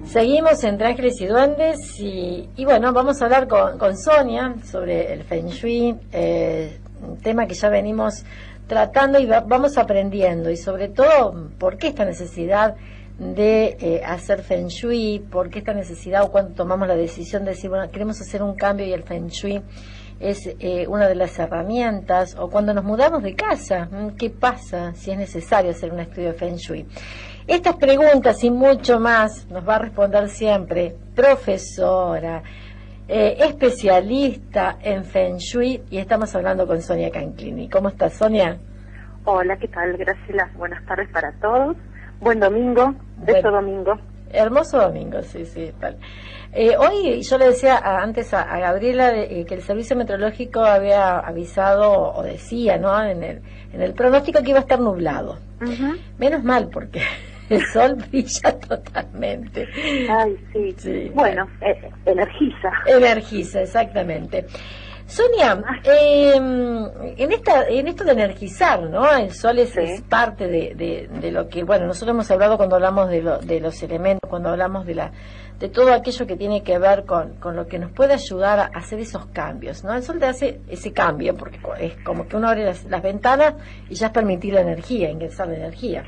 Seguimos entre Ángeles y Duendes y bueno, vamos a hablar con Sonia sobre el Feng Shui, un tema que ya venimos tratando y vamos aprendiendo, y sobre todo por qué esta necesidad de hacer Feng Shui, por qué esta necesidad o cuando tomamos la decisión de decir, bueno, queremos hacer un cambio y el Feng Shui es una de las herramientas, o cuando nos mudamos de casa, ¿qué pasa si es necesario hacer un estudio de Feng Shui? Estas preguntas y mucho más nos va a responder siempre profesora, especialista en Feng Shui, y estamos hablando con Sonia Canclini. ¿Cómo estás, Sonia? Hola, ¿qué tal? Graciela. Buenas tardes para todos. Buen domingo, beso domingo. Hermoso domingo, sí, tal. Hoy yo le decía antes a Gabriela que el Servicio Meteorológico había avisado, o decía, ¿no?, en el pronóstico que iba a estar nublado. Menos mal, porque el sol brilla totalmente. Ay, sí. Bueno, energiza. Energiza, exactamente. Sonia, en esto de energizar, ¿no? El sol es parte de lo que, bueno, nosotros hemos hablado cuando hablamos de los elementos, cuando hablamos de todo aquello que tiene que ver con lo que nos puede ayudar a hacer esos cambios, ¿no? El sol te hace ese cambio, porque es como que uno abre las ventanas y ya es permitir la energía, ingresar la energía.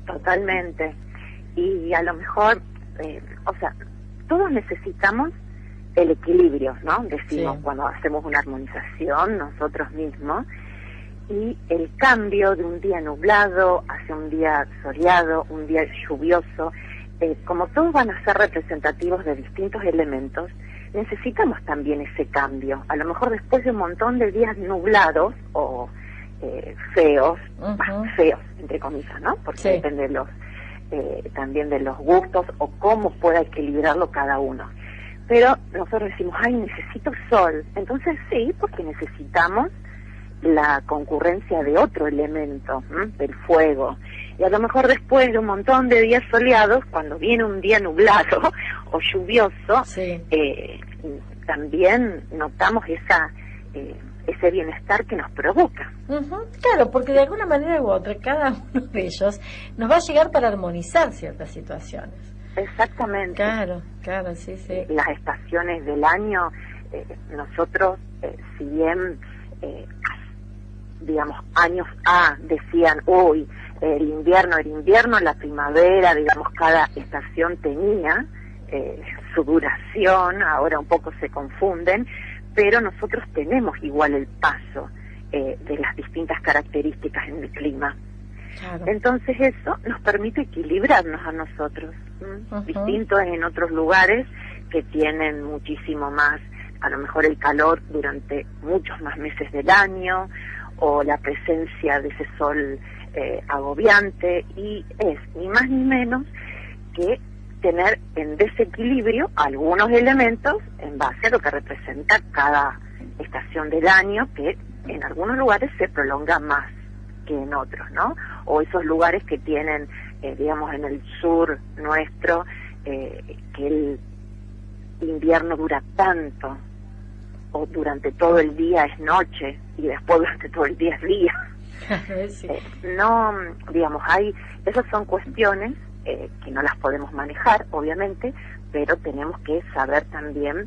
Totalmente. Y a lo mejor, todos necesitamos el equilibrio, ¿no? Decimos cuando hacemos una armonización nosotros mismos, y el cambio de un día nublado hacia un día soleado, un día lluvioso, como todos van a ser representativos de distintos elementos, necesitamos también ese cambio. A lo mejor después de un montón de días nublados o feos, feos entre comillas, ¿no? Porque depende también de los gustos o cómo pueda equilibrarlo cada uno. Pero nosotros decimos, necesito sol. Entonces sí, porque necesitamos la concurrencia de otro elemento, del fuego. Y a lo mejor después de un montón de días soleados, cuando viene un día nublado o lluvioso, también notamos ese bienestar que nos provoca. Claro, porque de alguna manera u otra, cada uno de ellos nos va a llegar para armonizar ciertas situaciones. Exactamente. Claro, sí. Las estaciones del año, nosotros, si bien, digamos, años decían, el invierno, la primavera, digamos, cada estación tenía su duración, ahora un poco se confunden, pero nosotros tenemos igual el paso de las distintas características en el clima. Claro. Entonces eso nos permite equilibrarnos a nosotros, distintos en otros lugares que tienen muchísimo más, a lo mejor el calor durante muchos más meses del año, o la presencia de ese sol agobiante, y es ni más ni menos que tener en desequilibrio algunos elementos en base a lo que representa cada estación del año, que en algunos lugares se prolonga más que en otros, ¿no? O esos lugares que tienen, digamos, en el sur nuestro, que el invierno dura tanto, o durante todo el día es noche, y después durante todo el día es día. No, digamos, esas son cuestiones que no las podemos manejar, obviamente, pero tenemos que saber también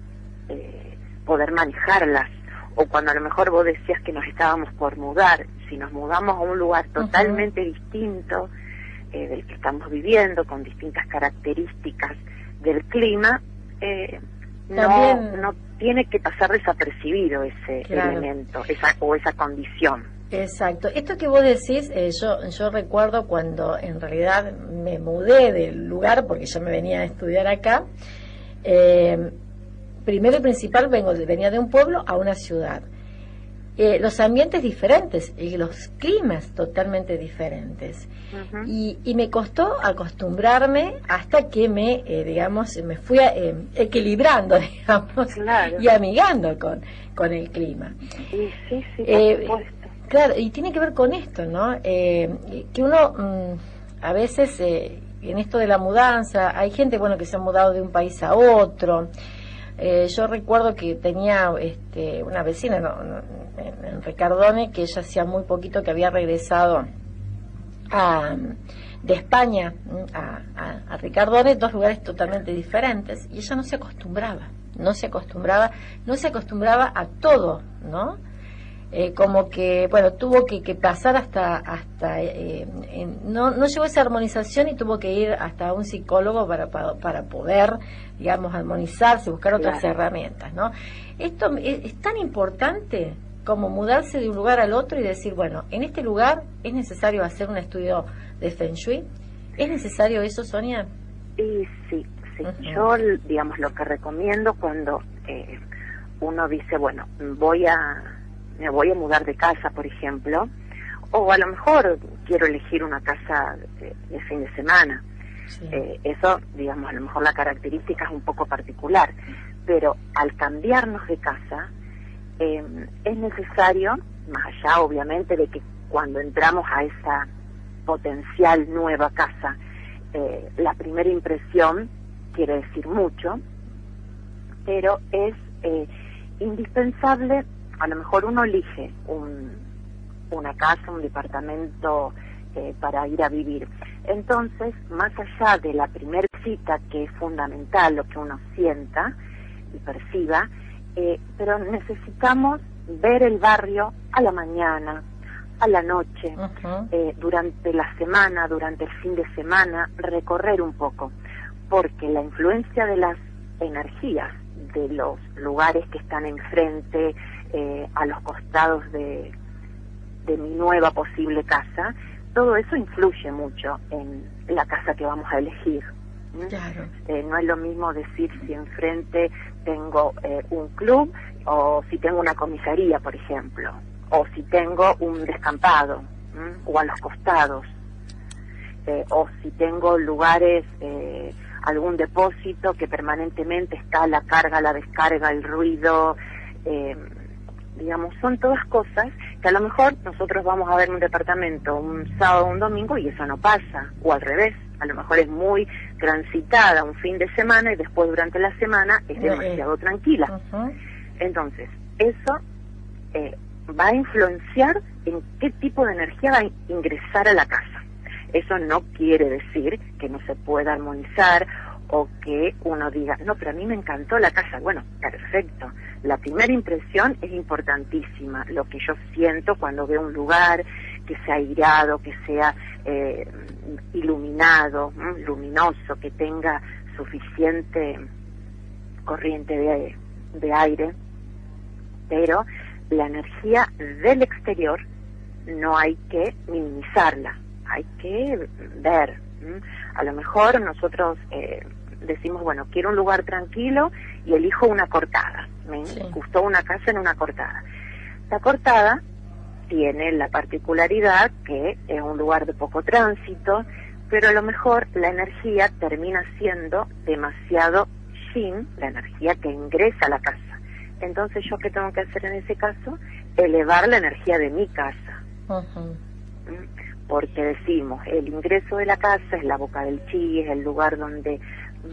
poder manejarlas. O cuando a lo mejor vos decías que nos estábamos por mudar, si nos mudamos a un lugar totalmente distinto del que estamos viviendo, con distintas características del clima, no tiene que pasar desapercibido ese elemento, esa condición. Exacto. Esto que vos decís, yo recuerdo cuando en realidad me mudé del lugar, porque yo me venía a estudiar acá, primero y principal venía de un pueblo a una ciudad. Los ambientes diferentes y los climas totalmente diferentes. Y me costó acostumbrarme hasta que me fui equilibrando, digamos, y amigando con el clima. Sí, por supuesto. Claro, y tiene que ver con esto, ¿no? Que uno a veces en esto de la mudanza, hay gente, que se ha mudado de un país a otro. Yo recuerdo que tenía una vecina en Ricardone, que ella hacía muy poquito que había regresado de España a Ricardones, dos lugares totalmente diferentes, y ella no se acostumbraba a todo, ¿no? Como que, bueno, tuvo que pasar no llegó a esa armonización y tuvo que ir hasta un psicólogo para poder, digamos, armonizarse, buscar otras herramientas, ¿no? Esto es tan importante como mudarse de un lugar al otro y decir, bueno, en este lugar es necesario hacer un estudio de Feng Shui. ¿Es necesario eso, Sonia? Y sí. Yo, digamos, lo que recomiendo cuando uno dice, bueno, me voy a mudar de casa, por ejemplo, o a lo mejor quiero elegir una casa de fin de semana. Sí. Eso, digamos, a lo mejor la característica es un poco particular, pero al cambiarnos de casa, es necesario, más allá obviamente de que cuando entramos a esa potencial nueva casa, la primera impresión quiere decir mucho, pero es indispensable. A lo mejor uno elige una casa, un departamento para ir a vivir. Entonces, más allá de la primera cita, que es fundamental, lo que uno sienta y perciba, pero necesitamos ver el barrio a la mañana, a la noche, durante la semana, durante el fin de semana, recorrer un poco, porque la influencia de las energías de los lugares que están enfrente, a los costados de mi nueva posible casa, todo eso influye mucho en la casa que vamos a elegir. Claro. No es lo mismo decir si enfrente tengo un club o si tengo una comisaría, por ejemplo, o si tengo un descampado, o a los costados, o si tengo lugares, algún depósito que permanentemente está la carga, la descarga, el ruido, digamos, son todas cosas que a lo mejor nosotros vamos a ver un departamento un sábado o un domingo y eso no pasa, o al revés, a lo mejor es muy transitada un fin de semana y después durante la semana es demasiado tranquila. Entonces, eso va a influenciar en qué tipo de energía va a ingresar a la casa. Eso no quiere decir que no se pueda armonizar o que uno diga, no, pero a mí me encantó la casa. Bueno, perfecto. La primera impresión es importantísima. Lo que yo siento cuando veo un lugar que sea airado, que sea iluminado, luminoso, que tenga suficiente corriente de aire. Pero la energía del exterior no hay que minimizarla, hay que ver. A lo mejor nosotros decimos, bueno, quiero un lugar tranquilo y elijo una cortada. Me gustó una casa en una cortada. La cortada tiene la particularidad que es un lugar de poco tránsito, pero a lo mejor la energía termina siendo demasiado yin, la energía que ingresa a la casa. Entonces, ¿yo qué tengo que hacer en ese caso? Elevar la energía de mi casa. Porque decimos, el ingreso de la casa es la boca del chi, es el lugar donde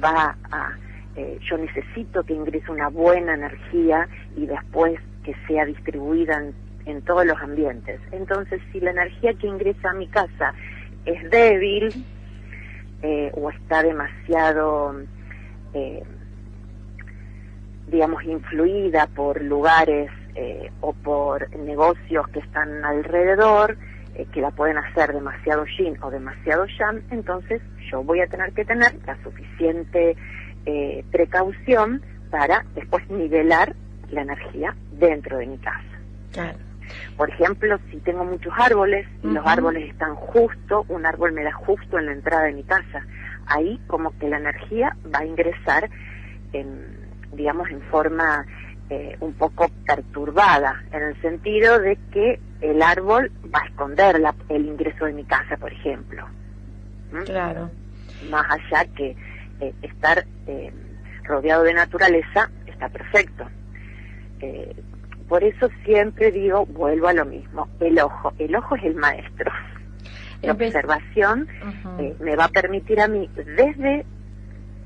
va a... yo necesito que ingrese una buena energía y después que sea distribuida en todos los ambientes. Entonces, si la energía que ingresa a mi casa es débil o está demasiado... digamos, influida por lugares o por negocios que están alrededor, que la pueden hacer demasiado yin o demasiado yang, entonces yo voy a tener que tener la suficiente precaución para después nivelar la energía dentro de mi casa. Claro. Por ejemplo, si tengo muchos árboles y los árboles están justo, un árbol me da justo en la entrada de mi casa, ahí como que la energía va a ingresar digamos, en forma un poco perturbada, en el sentido de que el árbol va a esconder el ingreso de mi casa, por ejemplo. Claro. Más allá que estar rodeado de naturaleza está perfecto. Por eso siempre digo, vuelvo a lo mismo, el ojo es el maestro. La observación me va a permitir a mí, desde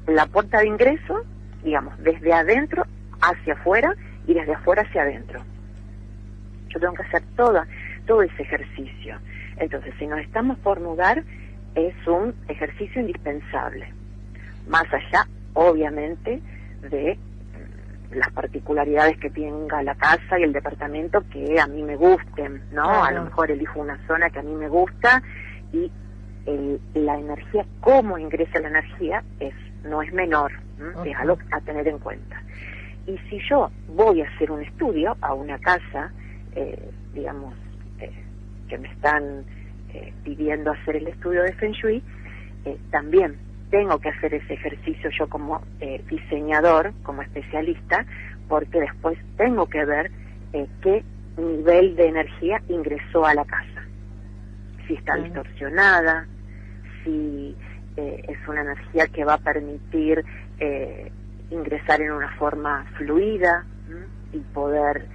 la puerta de ingreso, digamos, desde adentro hacia afuera y desde afuera hacia adentro. Yo tengo que hacer todo ese ejercicio. Entonces, si nos estamos por mudar, es un ejercicio indispensable, más allá, obviamente, de las particularidades que tenga la casa y el departamento que a mí me gusten, ¿no? Claro. A lo mejor elijo una zona que a mí me gusta y la energía, cómo ingresa la energía, no es menor, ¿no? Es algo a tener en cuenta. Y si yo voy a hacer un estudio a una casa, digamos, que me están pidiendo hacer el estudio de Feng Shui, también tengo que hacer ese ejercicio yo como diseñador, como especialista, porque después tengo que ver qué nivel de energía ingresó a la casa. Si está distorsionada, si es una energía que va a permitir ingresar en una forma fluida y poder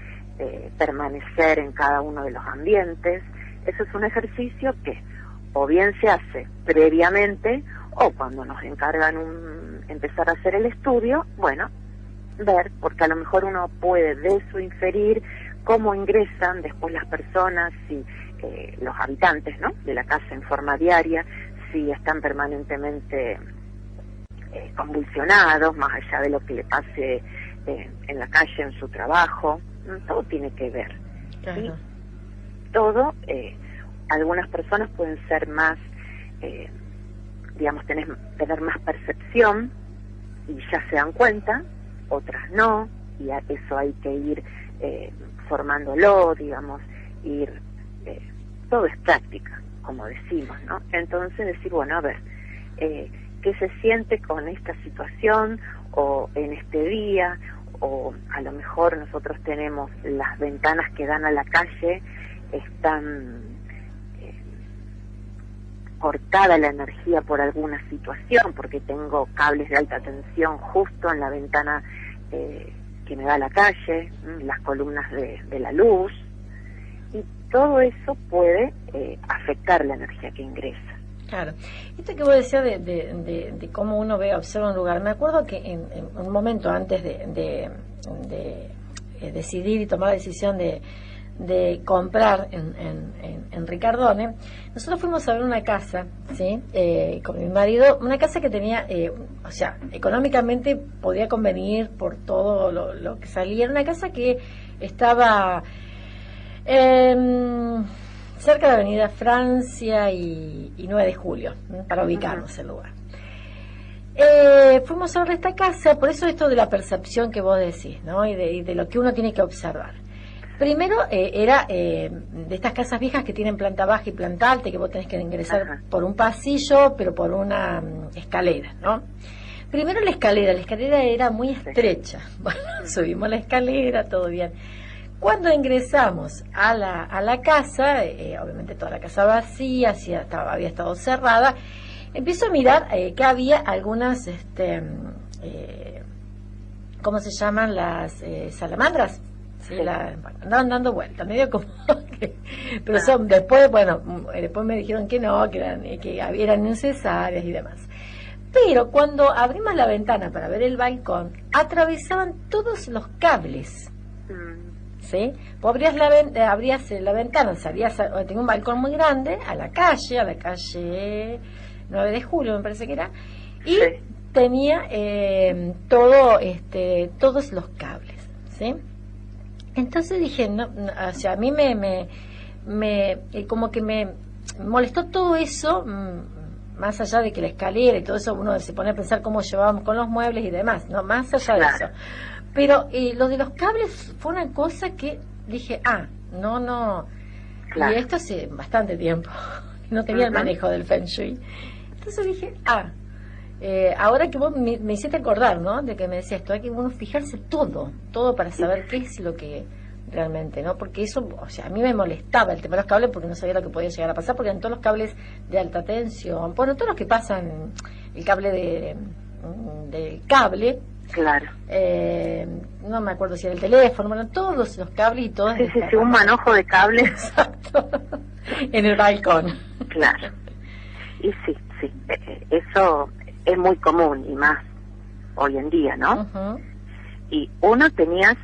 permanecer en cada uno de los ambientes. Eso es un ejercicio que o bien se hace previamente o cuando nos encargan empezar a hacer el estudio, bueno, ver, porque a lo mejor uno puede de eso inferir cómo ingresan después las personas, si los habitantes, ¿no?, de la casa en forma diaria, si están permanentemente convulsionados, más allá de lo que le pase en la calle, en su trabajo, todo tiene que ver. Claro. Y todo, algunas personas pueden ser más, digamos, tener más percepción y ya se dan cuenta, otras no, y a eso hay que ir formándolo, digamos, todo es práctica, como decimos, ¿no? Entonces decir, bueno, a ver, ¿qué se siente con esta situación o en este día? O a lo mejor nosotros tenemos las ventanas que dan a la calle, están cortada la energía por alguna situación, porque tengo cables de alta tensión justo en la ventana que me da a la calle, las columnas de la luz, y todo eso puede afectar la energía que ingresa. Claro. Esto que vos decías de cómo uno observa un lugar, me acuerdo que en un momento antes de decidir y tomar la decisión de comprar en Ricardone, nosotros fuimos a ver una casa, ¿sí? Con mi marido, una casa que tenía, o sea, económicamente podía convenir por todo lo que salía. Era una casa que estaba cerca de Avenida Francia y 9 de Julio, para ubicarnos el lugar. Fuimos a ver esta casa, por eso esto de la percepción que vos decís, ¿no? Y de lo que uno tiene que observar. Primero era de estas casas viejas que tienen planta baja y planta alta, que vos tenés que ingresar por un pasillo, pero por una escalera, ¿no? Primero la escalera era muy estrecha. Bueno, subimos la escalera, todo bien. Cuando ingresamos a la casa, obviamente toda la casa vacía, había estado cerrada, empiezo a mirar que había algunas, ¿cómo se llaman? Las salamandras. Sí, andaban dando vueltas, medio como pero son, después me dijeron que no, que eran necesarias y demás. Pero cuando abrimos la ventana para ver el balcón, atravesaban todos los cables. ¿Sí? Vos abrías la ventana, tenía un balcón muy grande a la calle 9 de Julio me parece que era, y tenía todos los cables, ¿sí? Entonces dije, no, o sea, a mí como que me molestó todo eso, más allá de que la escalera y todo eso, uno se pone a pensar cómo llevábamos con los muebles y demás, no, más allá de eso. Pero lo de los cables fue una cosa que dije, no, y esto hace bastante tiempo, no tenía el manejo del Feng Shui. Entonces dije, ahora que vos me hiciste acordar, ¿no?, de que me decía esto, hay que uno fijarse todo para saber qué es lo que realmente, ¿no? Porque eso, o sea, a mí me molestaba el tema de los cables porque no sabía lo que podía llegar a pasar, porque eran todos los cables de alta tensión, bueno, todos los que pasan, el cable del cable. Claro. No me acuerdo si era el teléfono, bueno, todos los cables y todos. Sí, un manojo de cables. Exacto. En el balcón. Claro. Y sí, eso es muy común y más hoy en día, ¿no? Y tenías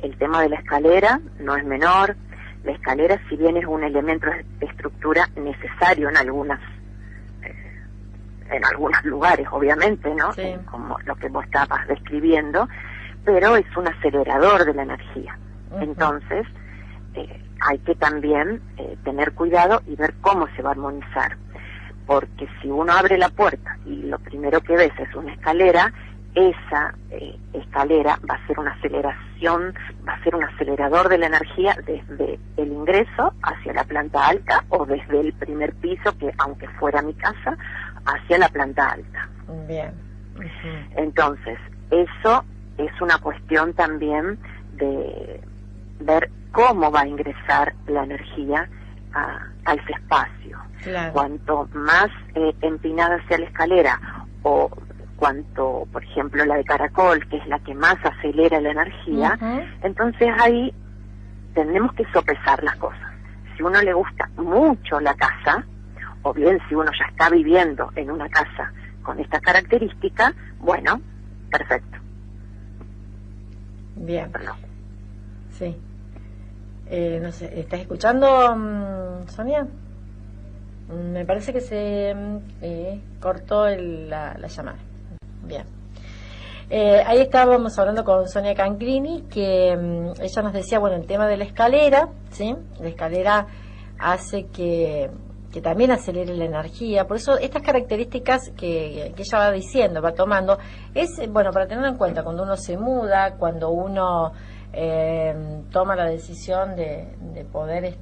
el tema de la escalera, no es menor. La escalera, si bien es un elemento de estructura necesario en algunas en algunos lugares, obviamente, ¿no? Sí. Como lo que vos estabas describiendo, pero es un acelerador de la energía. Entonces, hay que también tener cuidado y ver cómo se va a armonizar, porque si uno abre la puerta y lo primero que ves es una escalera, esa escalera va a ser una aceleración, va a ser un acelerador de la energía desde el ingreso hacia la planta alta o desde el primer piso, que aunque fuera mi casa, hacia la planta alta. Bien. Entonces, eso es una cuestión también de ver cómo va a ingresar la energía a ese espacio. Claro. Cuanto más empinada sea la escalera, o cuanto, por ejemplo, la de caracol, que es la que más acelera la energía, entonces ahí tenemos que sopesar las cosas. Si uno le gusta mucho la casa, o bien si uno ya está viviendo en una casa con esta característica, bueno, perfecto. Bien. No. Sí. No sé, ¿estás escuchando, Sonia? Me parece que se cortó la llamada. Bien. Ahí estábamos hablando con Sonia Canclini, que ella nos decía, bueno, el tema de la escalera, ¿sí? La escalera hace que también acelere la energía. Por eso estas características que ella va diciendo, va tomando, es, bueno, para tenerlo en cuenta cuando uno se muda, cuando uno toma la decisión de poder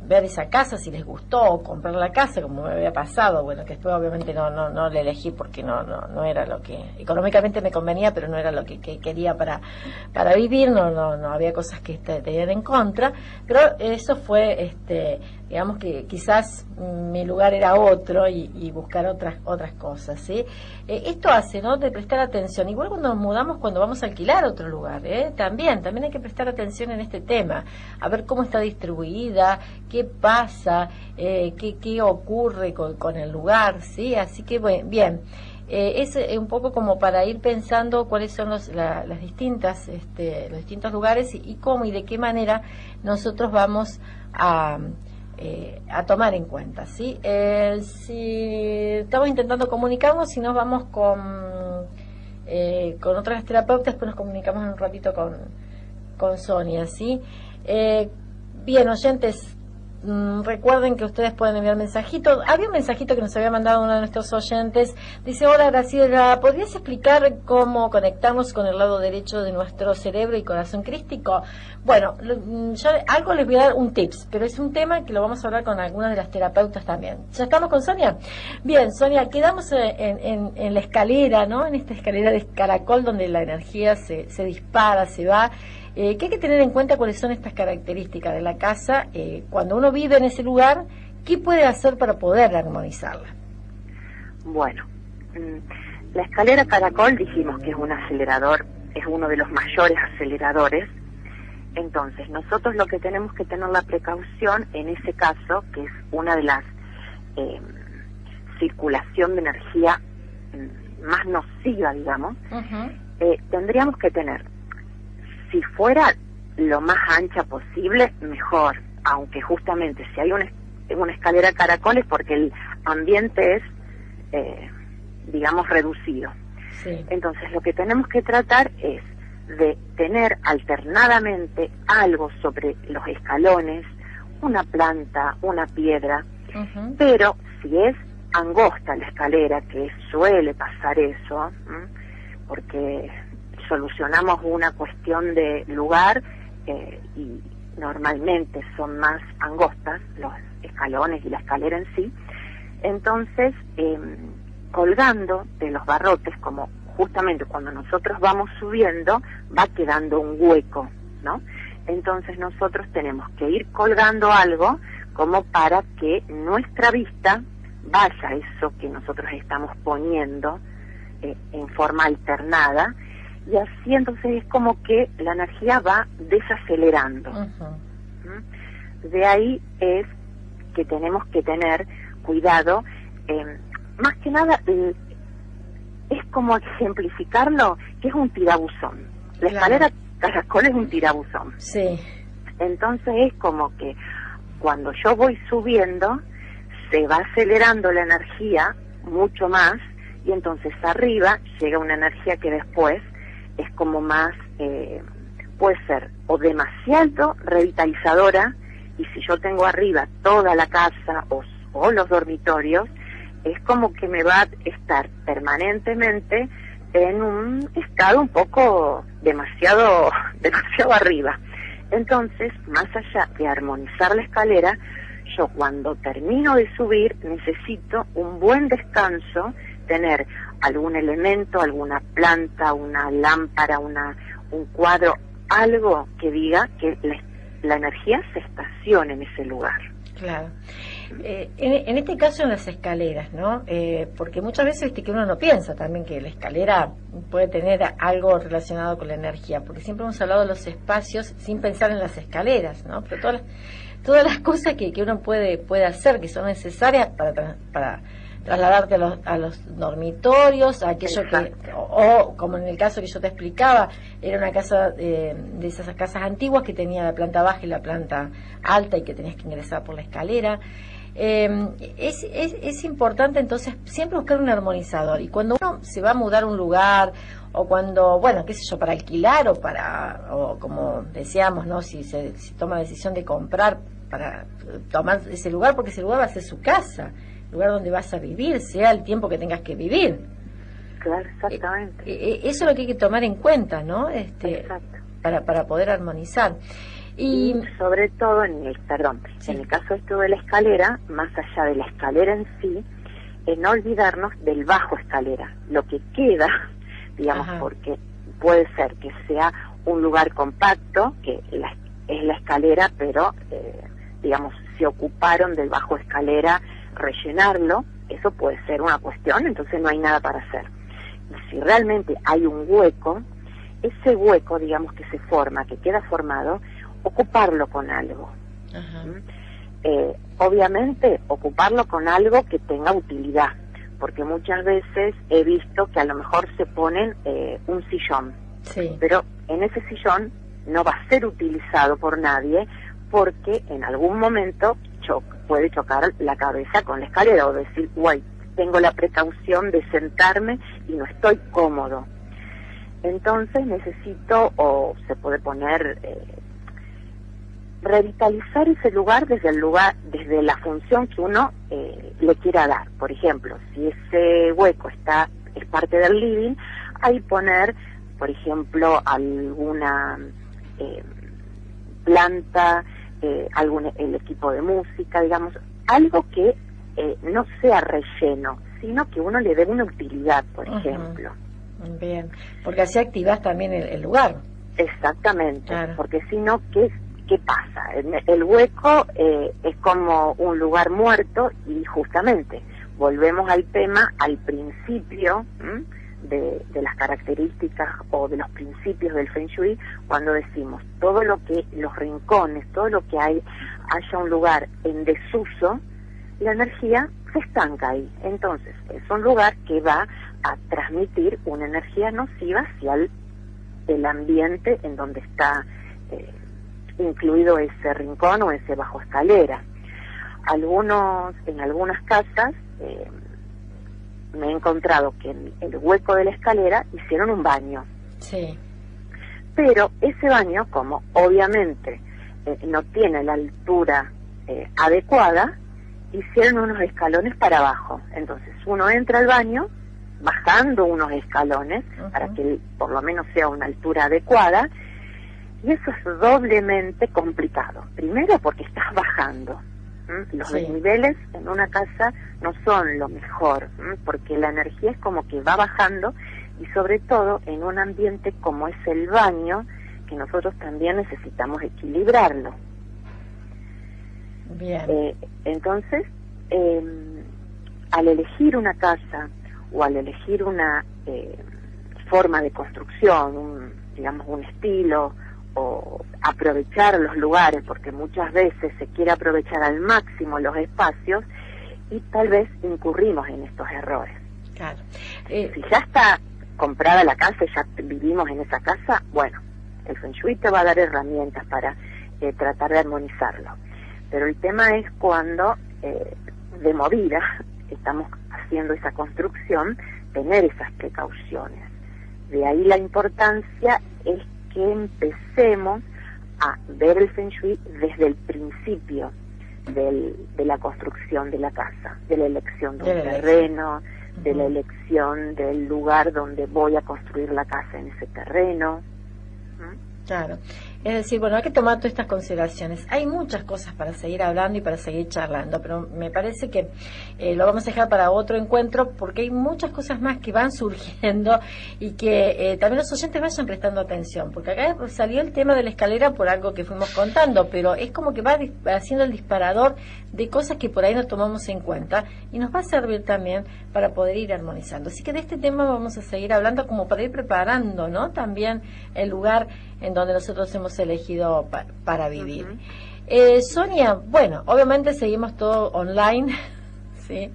ver esa casa, si les gustó, o comprar la casa, como me había pasado, bueno, que después obviamente no la elegí porque no era lo que económicamente me convenía, pero no era lo que quería para vivir, no había cosas que tenían en contra, pero eso fue, digamos que quizás mi lugar era otro y buscar otras cosas, ¿sí? Esto hace, ¿no?, de prestar atención, igual cuando nos mudamos, cuando vamos a alquilar otro lugar, también hay que prestar atención en este tema, a ver cómo está distribuida, qué pasa, qué ocurre con el lugar, ¿sí? Así que, bueno, bien, es un poco como para ir pensando cuáles son las distintas, los distintos lugares y cómo y de qué manera nosotros vamos a tomar en cuenta, ¿sí? Si estamos intentando comunicarnos, si nos vamos con otras terapeutas, después nos comunicamos en un ratito con Sonia, ¿sí? Bien, oyentes, recuerden que ustedes pueden enviar mensajitos. Había un mensajito que nos había mandado uno de nuestros oyentes. Dice: hola Graciela, ¿podrías explicar cómo conectamos con el lado derecho de nuestro cerebro y corazón crístico? Bueno, yo algo les voy a dar un tips, pero es un tema que lo vamos a hablar con algunas de las terapeutas también. ¿Ya estamos con Sonia? Bien, Sonia, quedamos en la escalera, ¿no? En esta escalera de caracol donde la energía se dispara, se va. Que hay que tener en cuenta cuáles son estas características de la casa, cuando uno vive en ese lugar, ¿qué puede hacer para poder armonizarla? Bueno, la escalera caracol dijimos que es un acelerador, es uno de los mayores aceleradores. Entonces nosotros lo que tenemos que tener la precaución en ese caso, que es una de las circulación de energía más nociva, digamos, tendríamos que tener, si fuera lo más ancha posible, mejor, aunque justamente si hay una escalera caracol es porque el ambiente es, digamos, reducido. Sí. Entonces lo que tenemos que tratar es de tener alternadamente algo sobre los escalones, una planta, una piedra, pero si es angosta la escalera, que suele pasar eso, porque solucionamos una cuestión de lugar y normalmente son más angostas los escalones y la escalera en sí, entonces colgando de los barrotes, como justamente cuando nosotros vamos subiendo va quedando un hueco, ¿no? Entonces nosotros tenemos que ir colgando algo como para que nuestra vista vaya a eso que nosotros estamos poniendo en forma alternada, y así entonces es como que la energía va desacelerando. De ahí es que tenemos que tener cuidado, más que nada es como ejemplificarlo, que es un tirabuzón. La escalera caracol es un tirabuzón. Sí. Entonces es como que cuando yo voy subiendo se va acelerando la energía mucho más, y entonces arriba llega una energía que después es como más, puede ser o demasiado revitalizadora, y si yo tengo arriba toda la casa o los dormitorios, es como que me va a estar permanentemente en un estado un poco demasiado arriba. Entonces, más allá de armonizar la escalera, yo cuando termino de subir necesito un buen descanso, tener algún elemento, alguna planta, una lámpara, un cuadro, algo que diga que la energía se estacione en ese lugar. Claro. En este caso en las escaleras, ¿no? Porque muchas veces que uno no piensa también que la escalera puede tener algo relacionado con la energía, porque siempre hemos hablado de los espacios sin pensar en las escaleras, ¿no? Pero todas las cosas que uno puede hacer, que son necesarias para trasladarte a los dormitorios, a aquello o como en el caso que yo te explicaba, era una casa de esas casas antiguas que tenía la planta baja y la planta alta y que tenías que ingresar por la escalera. Es importante entonces siempre buscar un armonizador, y cuando uno se va a mudar a un lugar, o cuando, bueno, qué sé yo, para alquilar o como decíamos, ¿no? Si toma la decisión de comprar para tomar ese lugar, porque ese lugar va a ser su casa, lugar donde vas a vivir, sea el tiempo que tengas que vivir. Claro, exactamente. Eso es lo que hay que tomar en cuenta, ¿no? Exacto. Para poder armonizar. Y sobre todo en el caso esto de la escalera, más allá de la escalera en sí, no olvidarnos del bajo escalera, lo que queda, digamos, porque puede ser que sea un lugar compacto, que es la escalera, pero digamos, se ocuparon del bajo escalera, rellenarlo, eso puede ser una cuestión, entonces no hay nada para hacer. Y si realmente hay un hueco, ese hueco, digamos, que se forma, que queda formado, ocuparlo con algo. Obviamente, ocuparlo con algo que tenga utilidad, porque muchas veces he visto que a lo mejor se ponen un sillón, pero en ese sillón no va a ser utilizado por nadie, porque en algún momento puede chocar la cabeza con la escalera, o decir, guay, tengo la precaución de sentarme y no estoy cómodo. Entonces necesito, o se puede poner, revitalizar ese lugar desde la función que uno le quiera dar. Por ejemplo, si ese hueco es parte del living, ahí poner, por ejemplo, alguna planta, el equipo de música, digamos, algo que no sea relleno, sino que uno le dé una utilidad, por ejemplo. Bien, porque así activas también el lugar. Exactamente, claro. Porque si no, ¿qué pasa? El hueco es como un lugar muerto, y justamente volvemos al tema, al principio de las características o de los principios del Feng Shui, cuando decimos todo lo que, los rincones, todo lo que haya un lugar en desuso, la energía se estanca ahí. Entonces es un lugar que va a transmitir una energía nociva hacia el ambiente en donde está incluido ese rincón o ese bajo escalera. En algunas casas me he encontrado que en el hueco de la escalera hicieron un baño. Sí. Pero ese baño, como obviamente no tiene la altura adecuada, hicieron unos escalones para abajo. Entonces uno entra al baño bajando unos escalones para que por lo menos sea una altura adecuada, y eso es doblemente complicado. Primero porque estás bajando. Los desniveles en una casa no son lo mejor, porque la energía es como que va bajando, y sobre todo en un ambiente como es el baño, que nosotros también necesitamos equilibrarlo. Bien. Entonces, al elegir una casa o al elegir una forma de construcción, digamos un estilo, o aprovechar los lugares, porque muchas veces se quiere aprovechar al máximo los espacios y tal vez incurrimos en estos errores. Claro. Si ya está comprada la casa y ya vivimos en esa casa, bueno, el Feng Shui te va a dar herramientas para tratar de armonizarlo. Pero el tema es cuando de movida estamos haciendo esa construcción, tener esas precauciones. De ahí la importancia es que empecemos a ver el Feng Shui desde el principio de la construcción de la casa, de la elección de un terreno, de la elección del lugar donde voy a construir la casa en ese terreno. Claro, es decir, bueno, hay que tomar todas estas consideraciones. Hay muchas cosas para seguir hablando y para seguir charlando, pero me parece que lo vamos a dejar para otro encuentro, porque hay muchas cosas más que van surgiendo y que también los oyentes vayan prestando atención, porque acá salió el tema de la escalera por algo que fuimos contando, pero es como que va haciendo el disparador de cosas que por ahí no tomamos en cuenta y nos va a servir también para poder ir armonizando. Así que de este tema vamos a seguir hablando como para ir preparando, ¿no? También el lugar en donde nosotros hemos elegido para vivir. Sonia, bueno, obviamente seguimos todo online, ¿sí?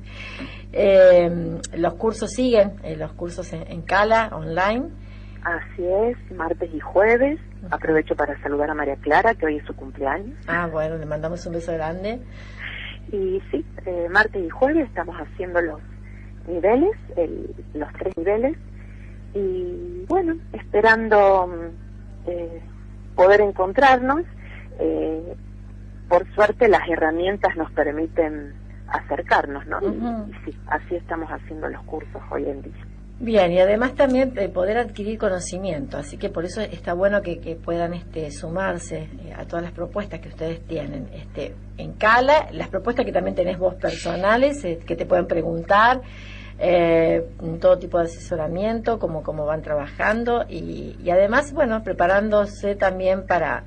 Los cursos siguen, los cursos en Cala, online. Así es, martes y jueves. Aprovecho para saludar a María Clara, que hoy es su cumpleaños. Bueno, le mandamos un beso grande. Y sí, martes y jueves estamos haciendo los niveles, los 3 niveles, y bueno, esperando poder encontrarnos. Por suerte las herramientas nos permiten acercarnos, ¿no? Y sí, así estamos haciendo los cursos hoy en día. Bien, y además también poder adquirir conocimiento, así que por eso está bueno que puedan sumarse a todas las propuestas que ustedes tienen en Cala, las propuestas que también tenés vos personales, que te pueden preguntar, todo tipo de asesoramiento, cómo van trabajando y además, bueno, preparándose también para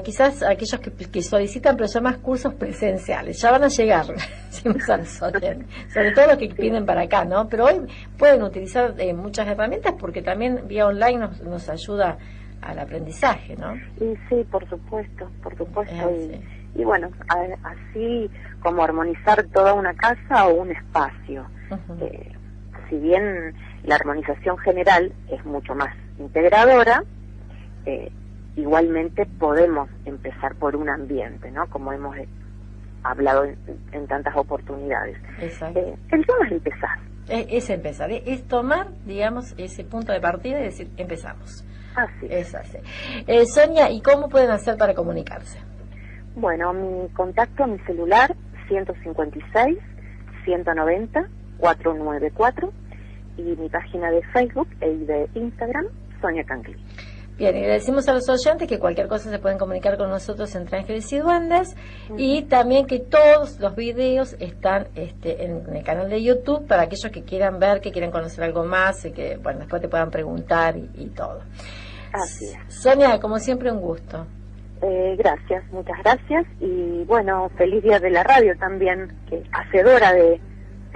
quizás aquellos que solicitan, pero ya más cursos presenciales, ya van a llegar, sobre todo los que piden para acá, ¿no? Pero hoy pueden utilizar muchas herramientas porque también vía online nos ayuda al aprendizaje, ¿no? Y sí, por supuesto. Y bueno, así como armonizar toda una casa o un espacio. Si bien la armonización general es mucho más integradora, igualmente podemos empezar por un ambiente, ¿no? Como hemos hablado en tantas oportunidades. Exacto. El tema es empezar. Es empezar, es tomar, digamos, ese punto de partida y decir, empezamos. Así es. Así. Sonia, ¿y cómo pueden hacer para comunicarse? Bueno, mi contacto, mi celular, 156-190-494, y mi página de Facebook y de Instagram, Sonia Canclí. Bien, y le decimos a los oyentes que cualquier cosa se pueden comunicar con nosotros en Ángeles y Duendes, y también que todos los videos están en el canal de YouTube para aquellos que quieran ver, que quieran conocer algo más, y que bueno, después te puedan preguntar y todo. Así es. Sonia, como siempre, un gusto. Gracias, muchas gracias, y bueno, feliz día de la radio también, que hacedora de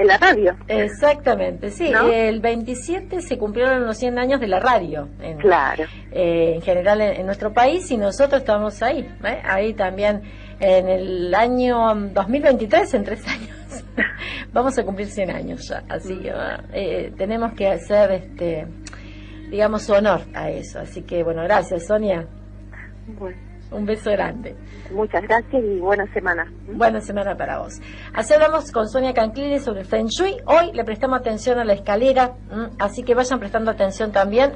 la radio. Exactamente, sí, ¿no? El 27 se cumplieron los 100 años de la radio. Claro. En general en nuestro país, y nosotros estamos ahí, ahí también en el año 2023, en 3 años, vamos a cumplir 100 años ya, así que tenemos que hacer, digamos, honor a eso, así que bueno, gracias Sonia. Bueno. Un beso grande. Muchas gracias y buena semana. Buena semana para vos. Así hablamos con Sonia Canclini sobre el Feng Shui. Hoy le prestamos atención a la escalera, así que vayan prestando atención también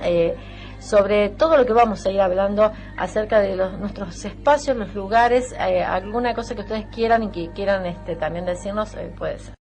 sobre todo lo que vamos a ir hablando acerca de nuestros espacios, los lugares, alguna cosa que ustedes quieran y que quieran también decirnos, puede ser.